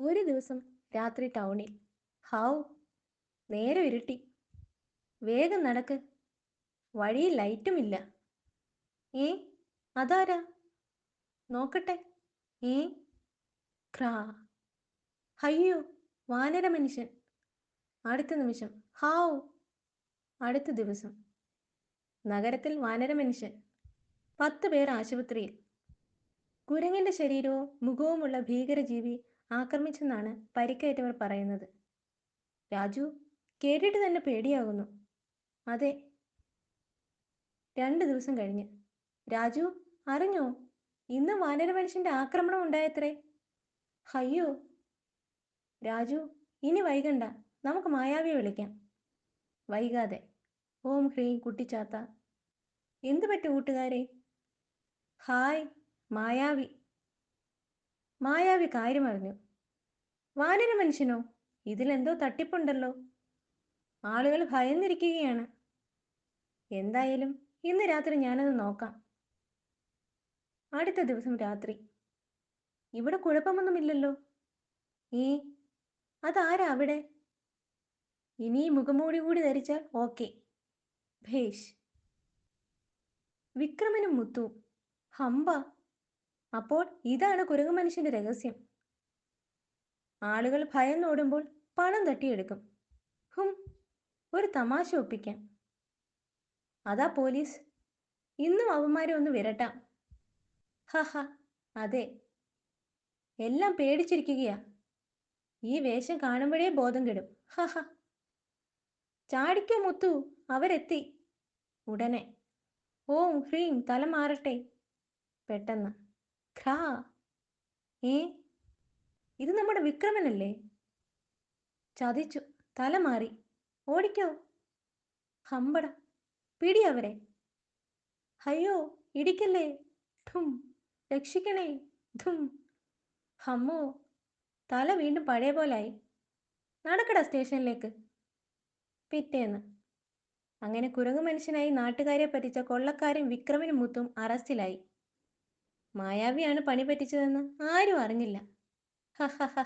ഒരു ദിവസം രാത്രി ടൗണിൽ. ഹാവ്, നേരെ ഇരുട്ടി. വേഗം നടക്ക്, വഴിയിൽ ലൈറ്റുമില്ല. ഏ, അതാരാ? നോക്കട്ടെ. ഏ, ക്രാ. അയ്യോ, വാനര മനുഷ്യൻ. അടുത്ത നിമിഷം ഹാവ്. അടുത്ത ദിവസം നഗരത്തിൽ വാനര മനുഷ്യൻ. 10 പേർ ആശുപത്രിയിൽ. കുരങ്ങിന്റെ ശരീരവും മുഖവുമുള്ള ഭീകരജീവി ആക്രമിച്ചെന്നാണ് പരിക്കേറ്റവർ പറയുന്നത്. രാജു, കേട്ടിട്ട് തന്നെ പേടിയാകുന്നു. അതെ. 2 ദിവസം കഴിഞ്ഞ്. രാജു, അറിഞ്ഞോ, ഇന്ന് വാനര മനുഷ്യന്റെ ആക്രമണം ഉണ്ടായത്രേ. അയ്യോ. രാജു, ഇനി വൈകണ്ട, നമുക്ക് മായാവിയെ വിളിക്കാം. വൈകാതെ. ഓം ഹ്രീം കുട്ടിച്ചാത്ത. എന്തു പറ്റി കൂട്ടുകാരെ? ഹായ്, മായാവി. മായാവി കാര്യമറിഞ്ഞു. വാനര മനുഷ്യനോ? ഇതിലെന്തോ തട്ടിപ്പുണ്ടല്ലോ. ആളുകൾ ഭയന്നിരിക്കുകയാണ്. എന്തായാലും ഇന്ന് രാത്രി ഞാനത് നോക്കാം. അടുത്ത ദിവസം രാത്രി. ഇവിടെ കുഴപ്പമൊന്നുമില്ലല്ലോ. ഈ അതാരാ അവിടെ? ഇനി ഈ മുഖംമൂടി കൂടി ധരിച്ചാൽ ഓക്കെ. ഭേഷ്. വിക്രമനും മുത്തുവും. ഹമ്പ. അപ്പോൾ ഇതാണ് കുരങ്ങു മനുഷ്യന്റെ രഹസ്യം. ആളുകൾ ഭയന്നോടുമ്പോൾ പണം തട്ടിയെടുക്കും. ഹും, ഒരു തമാശ ഒപ്പിക്കാം. അതാ പോലീസ്. ഇന്നും അവന്മാരെ ഒന്ന് വിരട്ടാം. ഹഹ, അതെ. എല്ലാം പേടിച്ചിരിക്കുകയാ. ഈ വേഷം കാണുമ്പോഴേ ബോധം കെടും. ഹഹ. ചാടിക്കോ മുത്തു, അവരെത്തി. ഉടനെ. ഓം ഹ്രീം തല മാറട്ടെ. പെട്ടെന്ന്. ഖ്രാ. ഏ, ഇത് നമ്മുടെ വിക്രമനല്ലേ? ചതിച്ചു, തല മാറി. ഓടിക്കോ. ഹമ്പട, പിടി അവരെ. അയ്യോ, ഇടിക്കല്ലേ. ഠും, രക്ഷിക്കണേ. ധും. ഹമ്മോ, തല വീണ്ടും പഴയ പോലായി. നടക്കടാ സ്റ്റേഷനിലേക്ക്. പിറ്റേന്ന്. അങ്ങനെ കുരങ്ങു മനുഷ്യനായി നാട്ടുകാരെ പറ്റിച്ച കൊള്ളക്കാരൻ വിക്രമനും മുത്തും അറസ്റ്റിലായി. മായാവിയാണ് പണി പറ്റിച്ചതെന്ന് ആരും അറിഞ്ഞില്ല. ഹഹഹ.